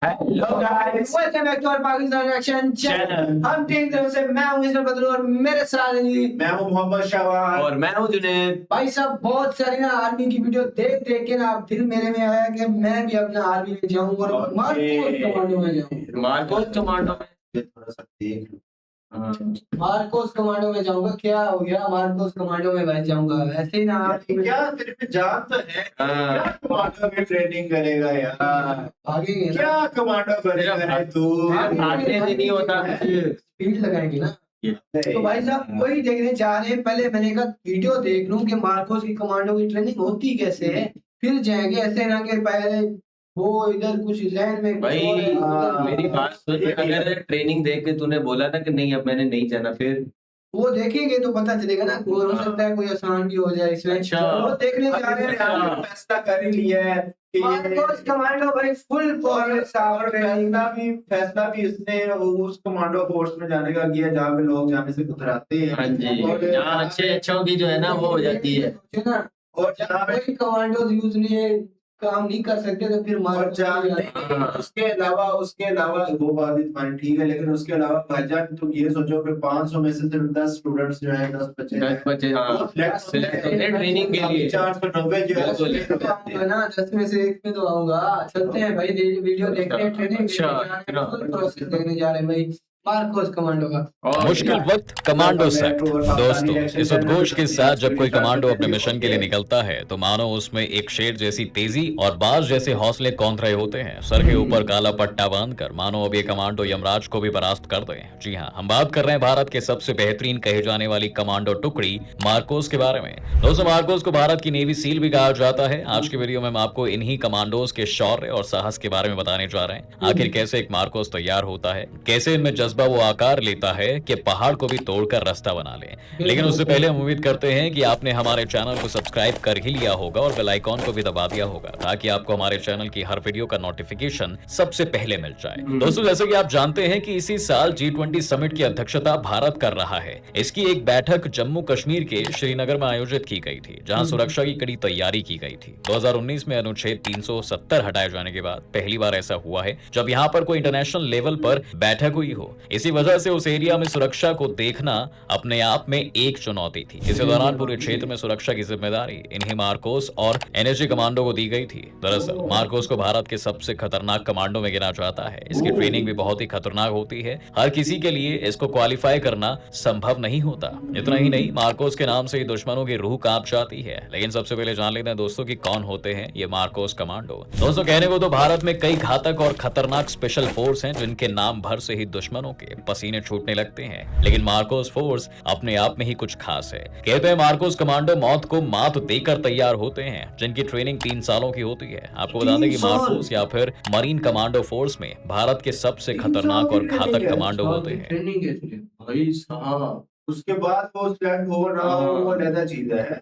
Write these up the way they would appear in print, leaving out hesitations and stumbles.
Hello guys, welcome back to our Pakistan action channel. हम team तरफ से मैं हूं इसमें बदलू और मेरे साथ हैं जी मैं हूं मोहम्मद शाहवान और मैं हूं जुनैद। भाई साहब। बहुत सारी ना आर्मी की वीडियो देख देख के ना अब दिल मेरे में आया कि मैं भी अपना आर्मी में जाऊं और मार्कोस कमांडो में जाऊं। मार्कोस कमांडो में थोड़ा सा देख लो। मार्कोस कमांडो में जाऊंगा। क्या हो गया, मार्कोस कमांडो में भाई जाऊंगा ऐसे ही ना। क्या तेरे पे जान तो है? क्या कमांडो में ट्रेनिंग करेगा यार? भागेंगे ना, क्या कमांडो करेगा रे तू? भागने से नहीं होता। स्पीड लगाएंगे ना। तो भाई साहब वही देखने जा रहे हैं। पहले मैंने कहा वीडियो देख लूं कि मार्कोस की कमांडो की ट्रेनिंग होती कैसे है, फिर जाएंगे। ऐसे ना कि पहले वो इधर कुछ जहन में कुछ भाई और है, उधर मेरी बात सुन, अगर ट्रेनिंग देख के तूने बोला ना कि नहीं अब मैंने नहीं जाना, फिर वो देखेंगे तो पता चलेगा ना। कोई हो सकता है कोई आसान भी हो जाए इसमें। अच्छा। वो देखने जा रहे हैं। आपने फैसला कर ही लिया है कि मार्कोस कमांडो भाई फुल फोर्स और फैसला भी इसने उस कमांडो फोर्स में जाने का किया जहाँ पे लोग जाने से कतराते हैं। हाँ जी, और जहाँ अच्छे अच्छों की जो है ना वो हो जाती है। और जहाँ पे कोई कमांडो यूज नहीं काम नहीं कर सकते तो फिर और मार्कोस उसके अलावा वो बात भी तुम्हारी ठीक है, लेकिन उसके अलावा भाईजान तुम ये सोचो कि 500 में से सिर्फ 10 स्टूडेंट्स जो है 10 बच्चे 10 बच्चे हाँ सिलेक्ट होते हैं ट्रेनिंग के लिए। 490 जो है बिल्कुल। आऊंगा ना, 10 में से 1 में तो आऊंगा। चलते हैं भाई, वीडियो देखते हैं। ट्रेनिंग अच्छा, फुल प्रोसेस देखने जा रहे हैं भाई मार्कोस कमांडो का। मुश्किल वक्त कमांडो सेट। दोस्तों, इस उद्घोष के साथ जब कोई कमांडो अपने मिशन के लिए निकलता है तो मानो उसमें एक शेर जैसी तेजी और बाज जैसे हौसले कौंध रहे होते हैं। सर के ऊपर काला पट्टा बांधकर मानो अब ये कमांडो यमराज को भी परास्त कर दे। जी हाँ, हम बात कर रहे हैं भारत के सबसे बेहतरीन कहे जाने वाली कमांडो टुकड़ी मार्कोस के बारे में। दोस्तों, मार्कोस को भारत की नेवी सील भी कहा जाता है। आज की वीडियो में हम आपको इन्हीं कमांडोज के शौर्य और साहस के बारे में बताने जा रहे हैं। आखिर कैसे एक मार्कोस तैयार होता है, कैसे इनमें वो आकार लेता है कि पहाड़ को भी तोड़कर रास्ता बना ले। लेकिन उससे पहले हम उम्मीद करते हैं कि आपने हमारे चैनल को सब्सक्राइब कर ही लिया होगा और बेल आइकॉन को भी दबा दिया होगा ताकि आपको हमारे चैनल की हर वीडियो का नोटिफिकेशन सबसे पहले मिल जाए। दोस्तों, जैसे कि आप जानते हैं कि इसी साल G20 समिट की अध्यक्षता भारत कर रहा है। इसकी एक बैठक जम्मू कश्मीर के श्रीनगर में आयोजित की गई थी, जहां सुरक्षा की कड़ी तैयारी की गई थी। 2019 में अनुच्छेद 370 हटाए जाने के बाद पहली बार ऐसा हुआ है जब यहाँ पर कोई इंटरनेशनल लेवल पर बैठक हुई हो। इसी वजह से उस एरिया में सुरक्षा को देखना अपने आप में एक चुनौती थी। इसी दौरान पूरे क्षेत्र में सुरक्षा की जिम्मेदारी इन्हीं मार्कोस और एनएसजी कमांडो को दी गई थी। दरअसल मार्कोस को भारत के सबसे खतरनाक कमांडो में गिना जाता है। इसकी ट्रेनिंग भी बहुत ही खतरनाक होती है। हर किसी के लिए इसको क्वालिफाई करना संभव नहीं होता। इतना ही नहीं, मार्कोस के नाम से ही दुश्मनों की रूह कांप जाती है। लेकिन सबसे पहले जान लेते हैं दोस्तों कि कौन होते हैं ये मार्कोस कमांडो। दोस्तों, कहने को तो भारत में कई घातक और खतरनाक स्पेशल फोर्स हैं जिनके नाम भर से ही दुश्मनों के पसीने छूटने लगते हैं, लेकिन मार्कोस फोर्स अपने आप में ही कुछ खास है। कहते हैं मार्कोस कमांडो मौत को मात देकर तैयार होते हैं, जिनकी ट्रेनिंग 3 सालों की होती है। आपको बता दें कि मार्कोस या फिर मरीन कमांडो फोर्स में भारत के सबसे खतरनाक और घातक कमांडो होते हैं। भाई साहब, उसके बाद वो स्टैंड हो ना हो वो अलग चीज है।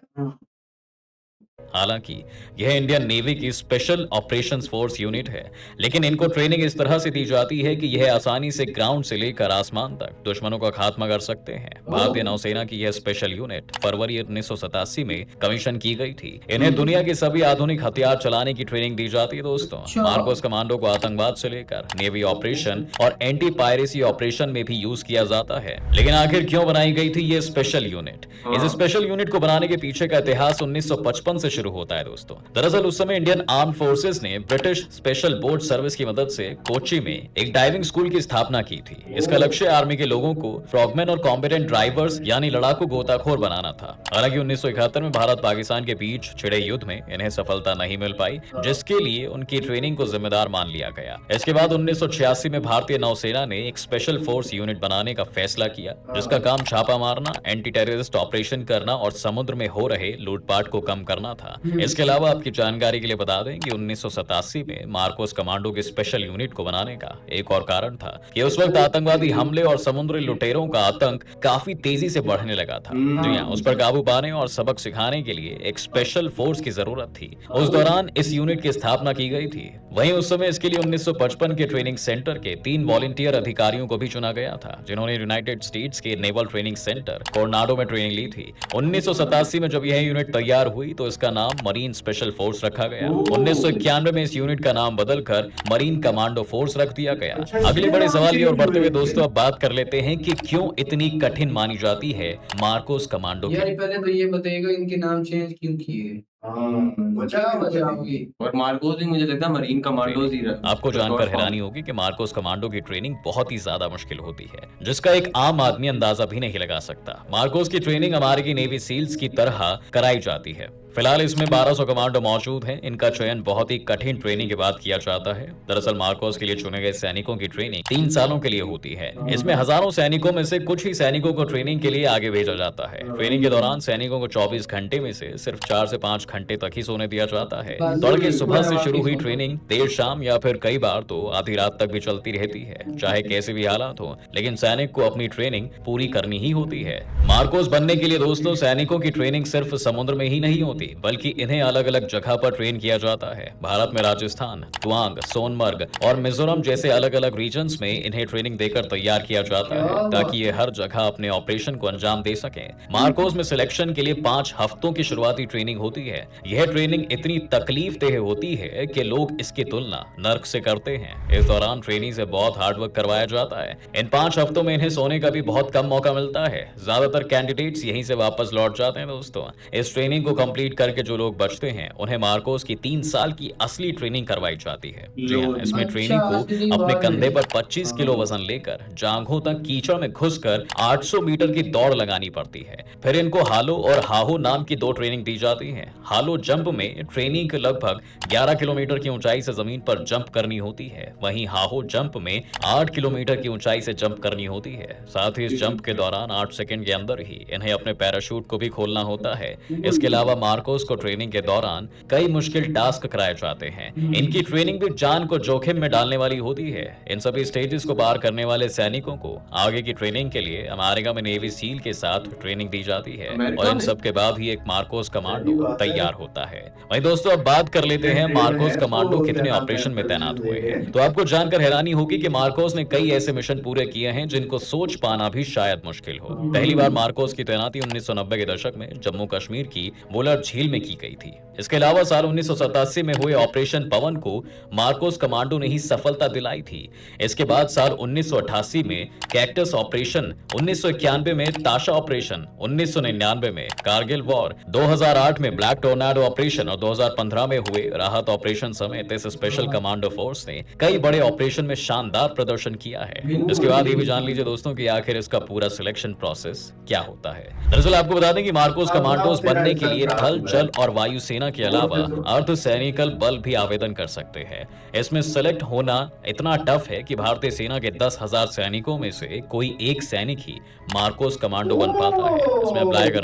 हालांकि यह इंडियन नेवी की स्पेशल ऑपरेशंस फोर्स यूनिट है, लेकिन इनको ट्रेनिंग इस तरह से दी जाती है कि यह आसानी से ग्राउंड से लेकर आसमान तक दुश्मनों का खात्मा कर सकते हैं। भारतीय नौसेना की यह स्पेशल यूनिट फरवरी 1987 में कमीशन की गई थी। इन्हें दुनिया के सभी आधुनिक हथियार चलाने की ट्रेनिंग दी जाती है। दोस्तों, मार्कोस कमांडो को आतंकवाद से लेकर नेवी ऑपरेशन और एंटी पायरेसी ऑपरेशन में भी यूज किया जाता है। लेकिन आखिर क्यों बनाई गई थी ये स्पेशल यूनिट? इस स्पेशल यूनिट को बनाने के पीछे का इतिहास 1955 से शुरू होता है। दोस्तों, दरअसल उस समय इंडियन आर्म फोर्सेस ने ब्रिटिश स्पेशल बोट सर्विस की मदद से कोच्चि में एक डाइविंग स्कूल की स्थापना की थी। इसका लक्ष्य आर्मी के लोगों को फ्रॉगमैन और कॉम्बेटेंट ड्राइवर्स यानी लड़ाकू गोताखोर बनाना था। हालांकि 1971 में भारत पाकिस्तान के बीच छिड़े युद्ध में इन्हें सफलता नहीं मिल पाई, जिसके लिए उनकी ट्रेनिंग को जिम्मेदार मान लिया गया। इसके बाद 1986 में भारतीय नौसेना ने एक स्पेशल फोर्स यूनिट बनाने का फैसला किया, जिसका काम छापा मारना, एंटी टेररिस्ट ऑपरेशन करना और समुद्र में हो रहे लूटपाट को कम करना था। इसके अलावा आपकी जानकारी के लिए बता दें कि 1987 में मार्कोस कमांडो के स्पेशल यूनिट को बनाने का एक और कारण था कि उस वक्त आतंकवादी हमले और समुद्री लुटेरों का आतंक काफी तेजी से बढ़ने लगा था। जी हां, उस पर काबू पाने और सबक सिखाने के लिए एक स्पेशल फोर्स की जरूरत थी। उस दौरान इस यूनिट की स्थापना की गई थी। वहीं उस समय इसके लिए 1955 के ट्रेनिंग सेंटर के 3 वॉलंटियर अधिकारियों को भी चुना गया था, जिन्होंने यूनाइटेड स्टेट्स के नेवल ट्रेनिंग सेंटर कोरोनाडो में ट्रेनिंग ली थी। 1987 में जब यह यूनिट तैयार हुई तो इसका नाम मरीन स्पेशल फोर्स रखा गया। 1991 में इस यूनिट का नाम बदलकर मरीन कमांडो फोर्स रख दिया गया। अगले बड़े सवाल की ओर बढ़ते हुए दोस्तों अब बात कर लेते हैं कि क्यों इतनी कठिन मानी जाती है मार्कोस कमांडो की। यार पहले तो ये बताइएगा इनके नाम चेंज क्यों किए? क्या वजह होगी? और मार्कोस भी मुझे लगता है मरीन कमांडोज ही रहा। आपको जानकर हैरानी होगी कि मार्कोस कमांडो की ट्रेनिंग बहुत ही ज्यादा मुश्किल होती है, जिसका एक आम आदमी अंदाजा भी नहीं लगा सकता। मार्कोस की ट्रेनिंग अमेरिकी नेवी सील्स की तरह कराई जाती है। फिलहाल इसमें 1200 कमांडो मौजूद हैं। इनका चयन बहुत ही कठिन ट्रेनिंग के बाद किया जाता है। दरअसल मार्कोस के लिए चुने गए सैनिकों की ट्रेनिंग 3 सालों के लिए होती है। इसमें हजारों सैनिकों में से कुछ ही सैनिकों को ट्रेनिंग के लिए आगे भेजा जाता है। ट्रेनिंग के दौरान सैनिकों को 24 घंटे में से सिर्फ 4 से 5 घंटे तक ही सोने दिया जाता है। तड़के सुबह से शुरू हुई ट्रेनिंग देर शाम या फिर कई बार तो आधी रात तक भी चलती रहती है। चाहे कैसे भी हालात हो, लेकिन सैनिक को अपनी ट्रेनिंग पूरी करनी ही होती है। मार्कोस बनने के लिए दोस्तों सैनिकों की ट्रेनिंग सिर्फ समुद्र में ही नहीं होती, बल्कि इन्हें अलग अलग जगह पर ट्रेन किया जाता है। भारत में राजस्थान, तवांग, सोनमर्ग और मिजोरम जैसे अलग अलग रीजन्स में इन्हें ट्रेनिंग देकर तैयार किया जाता है, ताकि ये हर जगह अपने ऑपरेशन को अंजाम दे सकें। मार्कोस में सिलेक्शन के लिए 5 हफ्तों की शुरुआती ट्रेनिंग होती है। यह ट्रेनिंग इतनी तकलीफ देह होती है कि लोग इसकी तुलना नर्क से करते हैं। इस दौरान ट्रेनी से बहुत हार्डवर्क करवाया जाता है। इन 5 हफ्तों में इन्हें सोने का भी बहुत कम मौका मिलता है। ज्यादातर कैंडिडेट्स यहीं से वापस लौट जाते हैं दोस्तों। इस ट्रेनिंग को कंप्लीट करके जो लोग बचते हैं उन्हें मार्कोस की 3 साल की असली ट्रेनिंग करवाई जाती है। जी हाँ, इसमें ट्रेनिंग को अपने कंधे पर 25 किलो वजन लेकर जांघों तक कीचड़ में घुसकर 800 मीटर की दौड़ लगानी पड़ती है। फिर इनको हालो और हाहो नाम की 2 ट्रेनिंग दी जाती है। हालो जंप में ट्रेनिंग लगभग 11 किलोमीटर की ऊंचाई से जमीन पर जंप करनी होती है। वहीं हाहो जंप में 8 किलोमीटर की ऊंचाई से जंप करनी होती है। साथ ही इस जंप के दौरान 8 सेकंड के अंदर ही इन्हें अपने पैराशूट को भी खोलना होता है। इसके अलावा मार्कोस को ट्रेनिंग के दौरान कई मुश्किल टास्क कराए जाते हैं। इनकी ट्रेनिंग भी जान को जोखिम में डालने वाली होती है। इन सभी स्टेजेस को पार करने वाले सैनिकों को आगे की ट्रेनिंग के लिए अमेरिका में नेवी सील के साथ ट्रेनिंग दी जाती है और इन सब के बाद ही एक मार्कोस कमांडो तैयार होता है। वहीं दोस्तों अब बात कर लेते हैं मार्कोस कमांडो कितने ऑपरेशन में तैनात हुए हैं। तो आपको जानकर हैरानी होगी कि मार्कोस ने कई ऐसे मिशन पूरे किए हैं जिनको सोच पाना भी शायद मुश्किल हो। पहली बार मार्कोस की तैनाती 1990 के दशक में जम्मू कश्मीर की वुलर झील में की गई थी। इसके अलावा साल 1987 में हुए ऑपरेशन पवन को मार्कोस कमांडो ने ही सफलता दिलाई थी। इसके बाद साल 1988 में कैक्टस ऑपरेशन, 1991 में ताशा ऑपरेशन, 1999 में कारगिल वॉर, 2008 में ब्लैक टोर्नाडो ऑपरेशन और 2015 में हुए राहत ऑपरेशन समेत इस स्पेशल कमांडो फोर्स ने कई बड़े ऑपरेशन में शानदार प्रदर्शन किया है। इसके बाद ये भी जान लीजिए दोस्तों कि आखिर इसका पूरा सिलेक्शन प्रोसेस क्या होता है। दरअसल आपको बता दें कि मार्कोस कमांडोस बनने के लिए थल, जल और वायु सेना के अलावा अर्ध सैनिकल बल भी आवेदन कर सकते हैं। इसमें सेलेक्ट होना इतना टफ है कि भारतीय सेना के 10,000 सैनिकों में से कोई एक सैनिक ही मार्कोस कमांडो बन पाता है। इसमें अप्लाई कर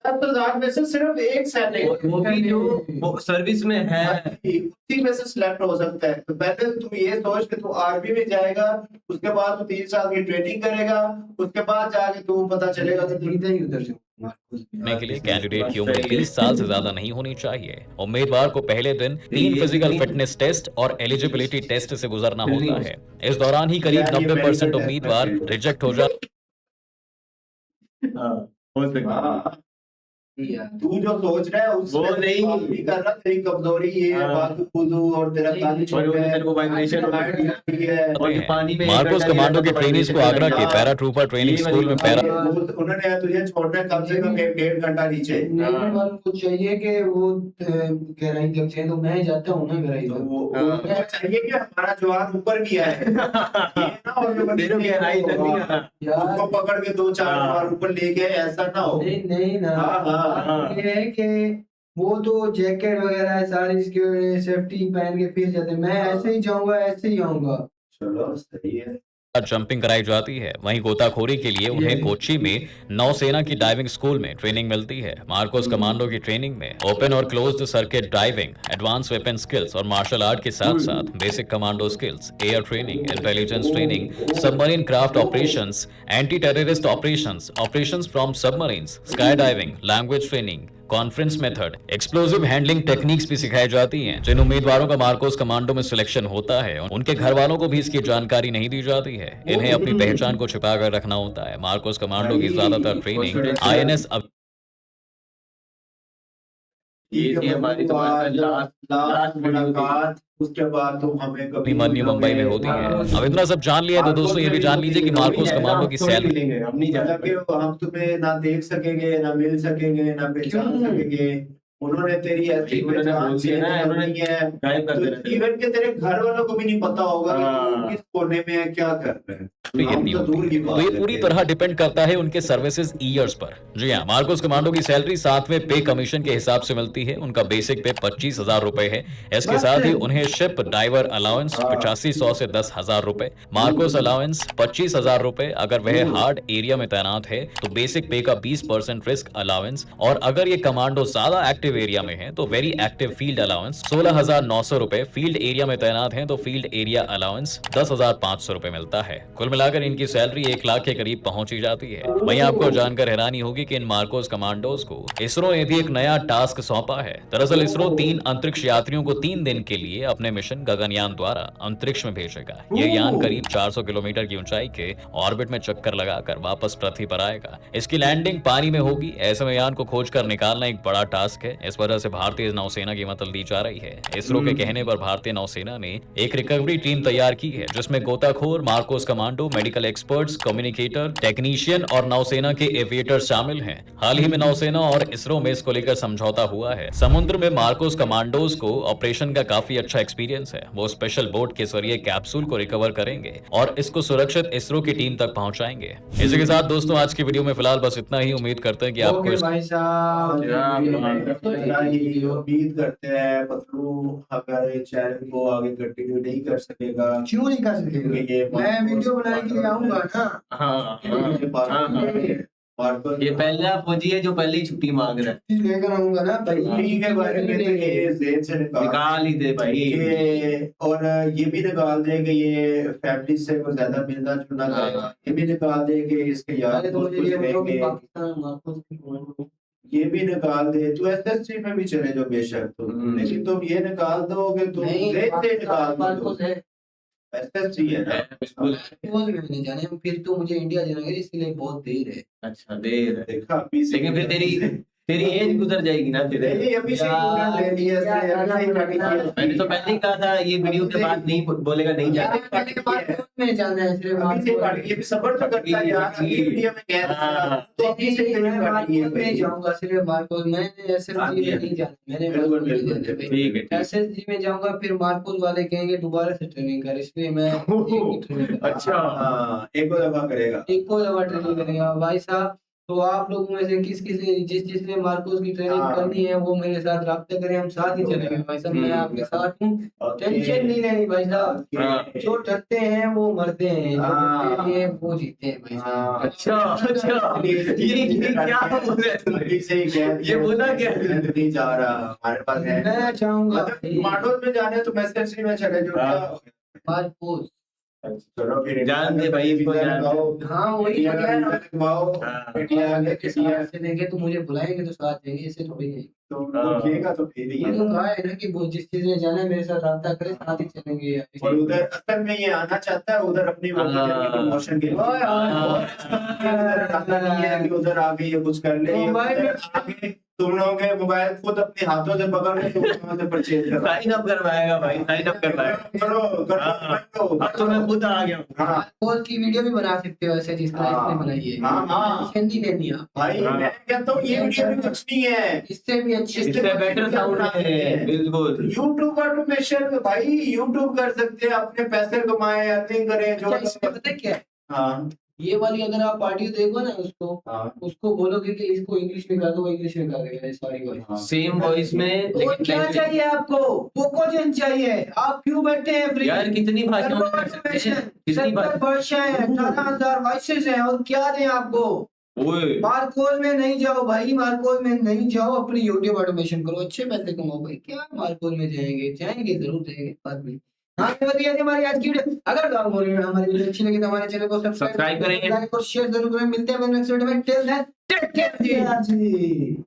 10,000 में से सिर्फ एक सैनिक वो भी जो वो सर्विस में है उसी में से सिलेक्ट हो सकता है। तो पहले तुम ये सोच कि तू आर्मी में जाएगा, उसके बाद तू 3 साल की ट्रेनिंग करेगा, उसके बाद जाके तू पता चलेगा कि तू इधर ही उधर से करने के लिए कैंडिडेट की उम्र 20 साल से ज्यादा नहीं होनी चाहिए। उम्मीदवार को पहले दिन 3 फिजिकल फिटनेस टेस्ट और एलिजिबिलिटी टेस्ट से गुजरना होता है। इस दौरान ही करीब 90% उम्मीदवार रिजेक्ट हो जाते तू जो सोच रहा है उससे वो नहीं कर रहा। तेरी कमजोरी ये है, बाजू कूदू और तेरा कान छोटा है, तेरे को वाइब्रेशन और पानी में मार्कोस कमांडो के ट्रेनिंग्स को आगरा के पैरा ट्रूपर ट्रेनिंग स्कूल में पैरा उन्होंने तुझे छोड़ना है कम से कम 1.5 घंटा नीचे। को चाहिए कि वो गहराई तक चाहिए, तो मैं जाता हूँ ना गहराई तक। वो चाहिए कि हमारा जवान ऊपर भी आए ये ना, और तेरे को गहराई तक नहीं उसको पकड़ के 2-4 बार ऊपर लेके आए, ऐसा ना हो। नहीं ना, ये है कि वो तो जैकेट वगैरह सारी सेफ्टी पहन के फिर जाते, मैं ऐसे ही जाऊंगा, ऐसे ही आऊंगा। चलो सही है। जंपिंग कराई जाती है। वहीं गोताखोरी के लिए उन्हें कोच्चि में नौसेना की डाइविंग स्कूल में ट्रेनिंग मिलती है। मार्कोस कमांडो की ट्रेनिंग में ओपन और closed circuit diving, advance weapon skills और मार्शल आर्ट के साथ साथ basic commando skills, air training, intelligence training, submarine craft operations, anti terrorist operations from submarines, sky diving, language training, conference method, explosive handling techniques भी सिखाई जाती हैं। जिन उम्मीदवारों का मार्कोस कमांडो में सिलेक्शन होता है उनके घर वालों को भी इसकी जानकारी नहीं दी जाती है। इन्हें अपनी पहचान को छिपा कर रखना होता है। मार्कोस कमांडो की ज्यादातर ट्रेनिंग INS ये थी हमारी तुम्हारे साथ लास्ट वीडियो थी। मुलाकात, उसके बाद तुम हमें कभी अभिमन्यु मुंबई में होती है। अब इतना सब जान लिया तो दोस्तों ये भी जान लीजिए कि मार्कोस कमांडो की सैलरी मिलेंगे, हम नहीं जा मतलब कि हम तुम्हें ना देख सकेंगे, ना मिल सकेंगे, ना पहचान क्यों? सकेंगे। उन्होंने तेरी ऐसी उन्होंने पहचान बोल दिया ना, चेंज उन्होंने करनी है, गायब कर देना तो इवन के तेरे घर वालों को भी नहीं पता होगा कि हाँ। तू किस कोने में है, क्या कर रहे हैं। भी हम कितनी तो दूर होती की है। बात तो ये है पूरी फिर। तरह डिपेंड करता है उनके सर्विसेज ईयर्स पर। जी हाँ, मार्कोस कमांडो की सैलरी 7वें पे कमीशन के हिसाब से मिलती है। उनका बेसिक पे 25,000 रुपए है। इसके साथ ही उन्हें शिप ड्राइवर अलाउंस 8500 से 10,000 रुपए, मार्कोस अलाउंस 25,000 रुपए अगर वह हार्ड एरिया में तैनात है तो बेसिक पे का 20% रिस्क अलाउंस, और अगर ये कमांडो ज्यादा एक्टिव एरिया में है तो वेरी एक्टिव फील्ड अलाउंस 16,900 रुपए, फील्ड एरिया में तैनात है तो फील्ड एरिया अलाउंस 10,500 रुपए मिलता है। कुल मिलाकर इनकी सैलरी 1 लाख के करीब पहुंची जाती है। वहीं आपको जानकर हैरानी होगी कि इन मार्कोस कमांडोज को इसरो ने भी एक नया टास्क सौंपा है। दरअसल इसरो 3 अंतरिक्ष यात्रियों को 3 दिन के लिए अपने मिशन गगनयान द्वारा अंतरिक्ष में भेजेगा। ये यान करीब 400 किलोमीटर की ऊंचाई के ऑर्बिट में चक्कर लगाकर वापस पृथ्वी पर आएगा। इसकी लैंडिंग पानी में होगी। ऐसे में यान को खोज कर निकालना एक बड़ा टास्क है। इस वजह से भारतीय नौसेना की मदद ली जा रही है। इसरो के कहने पर भारतीय नौसेना ने एक रिकवरी टीम तैयार की है जिसमें गोताखोर, Marcos commando, medical experts, communicator, technician और नौसेना के एविएटर शामिल हैं। हाल ही में नौसेना और इसरो में इसको लेकर समझौता हुआ है। समुद्र में मार्कोस कमांडोज को ऑपरेशन का काफी अच्छा एक्सपीरियंस है। वो स्पेशल बोट के जरिए कैप्सूल को रिकवर करेंगे और इसको सुरक्षित इसरो की टीम तक पहुंचाएंगे। इसी के साथ दोस्तों आज की वीडियो में फिलहाल बस इतना ही। उम्मीद करते हैं कि आपको ओके इस भाई साहब, उम्मीद करते हैं पतलू अगर ये चैनल को आगे कंटिन्यू नहीं कर सकेगा, क्यों नहीं कर सकते? क्योंकि ये मैं वीडियो बनाने के लिए आऊंगा ना। मार्कोस ये पहला फौजी है जो पहले ही छुट्टी मांग रहा है। चीज लेकर आऊंगा ना भाई। छुट्टी के बारे में तो ये जेल से निकाल ही दे भाई। और ये भी निकाल दे कि ये फैमिली से कोई ज्यादा मिलना जुलना करेगा। ये भी निकाल दे कि इसके यार पहले तो दोस्त मुझे ये कुछ बताओ कि रहेंगे। पाकिस्तान मार्कोस की कमांडो ये भी निकाल दे। तू एसएससी में भी चले जाओ बेशक तुम, लेकिन तुम ये निकाल दो कि तुम नहीं, जेल से निकाल दो। मार्कोस है। एसएससी है ना। बिल्कुल। वो भी नहीं जाने, फिर तो मुझे इंडिया जाना है, इसलिए बहुत देर है। अच्छा देर है। देखा अभी से। लेकिन फिर तेरी एज गुजर जाएगी ना फिर। नहीं अभी से इंटरनेट ले लिया इसने, अभी से काटी है। मैंने तो पहले ही कहा था ये वीडियो के बाद नहीं बोलेगा, नहीं जाना। में जाना है सिर्फ अभी से काटी है। अभी सबर तो करता है यार। अभी वीडियो में कह रहा था तो अभी से मैं काटी है मार्कोस में भाई। जाऊंगा, सिर्फ मार्कोस। मैंने एसएसजी में नहीं जाना, मैंने बिल्कुल, मार्कोस में बिल्कुल, जाना है। ठीक है, ठीक है। एसएसजी में जाऊंगा, फिर मार्कोस वाले कहेंगे दोबारा से ट्रेनिंग कर, इसलिए मैं एक ही ट्रेनिंग करूंगा। अच्छा। हाँ, एक और दफा करेगा। एक और दफा ट्रेनिंग करेगा भाई साहब। तो आप लोगों में से किस जिसने मार्कोस की ट्रेनिंग हाँ। करनी है वो मेरे साथ राब्ता करें, हम साथ ही चलेंगे भाई साहब। मैं आपके साथ हूँ, टेंशन नहीं लेनी भाई साहब। जो डरते हैं वो मरते हैं, जो हाँ। डरते हैं वो जीते हैं भाई साहब। हाँ। अच्छा अच्छा, ये क्या बोल रहे थे? अभी से ही कह दिया। ये बोला क्या? नहीं जा रहा हमारे पास है। मैं चाहूंगा अगर मार्कोस में जाने तो एसएससी में चले जाओ। हाँ। क्या मार्कोस। चलो फिर जान दे भाई इसको, जान दे। हाँ वही तो कह रहा हूँ। लगवाओ। हाँ। इंडिया आगे के किसी साथ चलेंगे तो मुझे बुलाएंगे तो साथ जाएंगे, ऐसे थोड़ी है। तो रुकिएगा तो फिर ही ये है। तो कहा है ना कि वो जिस चीज में जाना है मेरे साथ राब्ता करे, साथ ही चलेंगे। और उधर असल में ये आना चाहता है उधर अपनी वो प्रमोशन के लिए। ओए, ओए, और उधर आता नहीं है कि उधर आके ये कुछ कर ले। मोबाइल में- उधर आके तुम लोगों के मोबाइल खुद अपने हाथों से पकड़ के तुम वहां से परचेज करो। साइन अप करवाएगा भाई, साइन अप करवाएगा। करो करो। अब तो मैं खुद आ गया हूँ। हाँ मार्कोस की वीडियो भी बना सकते हो ऐसे जिस तरह इसने बनाई है। हाँ, हाँ। टेंशन नहीं लेनी आप। भाई हाँ। मैं कहता हूँ ये वीडियो भी कुछ नहीं है। इससे भी अच्छी इससे बेटर साउंड है। बिल्कुल। यूट्यूब ऑटोमेशन भाई, यूट्यूब कर सकते हैं, अपने पैसे कमाए, अर्निंग करें जो। अच्छा, इसमें पता है क्या है? हाँ ये वाली अगर आप ऑडियो देखो ना हाँ उसको बोलोगे कि इसको इंग्लिश में कर दो, वो इंग्लिश में कर देगा ये सारी वॉइस। हाँ। सेम वॉइस में और लेकिन क्या language- चाहिए आपको? पोकोजन चाहिए। आप क्यों बैठे हैं फ्री? यार कितनी भाषाओं में कर सकते हैं? कितनी 70 भाषा? भाषाएं हैं, 18,000 वॉइसेस हैं, और क्या दें आपको? ओए मार्कोस में नहीं जाओ भाई, मार्कोस में नहीं जाओ, अपनी यूट्यूब ऑटोमेशन करो, अच्छे पैसे कमाओ भाई। क्या मार्कोस में जाएंगे? जाएंगे जरूर जाएंगे बाद में। हाँ ये बताइए हमारी आज की वीडियो। अगर आप बोल रहे हैं हमारी वीडियो अच्छी लगी तो हमारे चैनल को सब्सक्राइब करेंगे। लाइक और शेयर जरूर करें। मिलते हैं नेक्स्ट वीडियो में। टिल देन टेक केयर जी।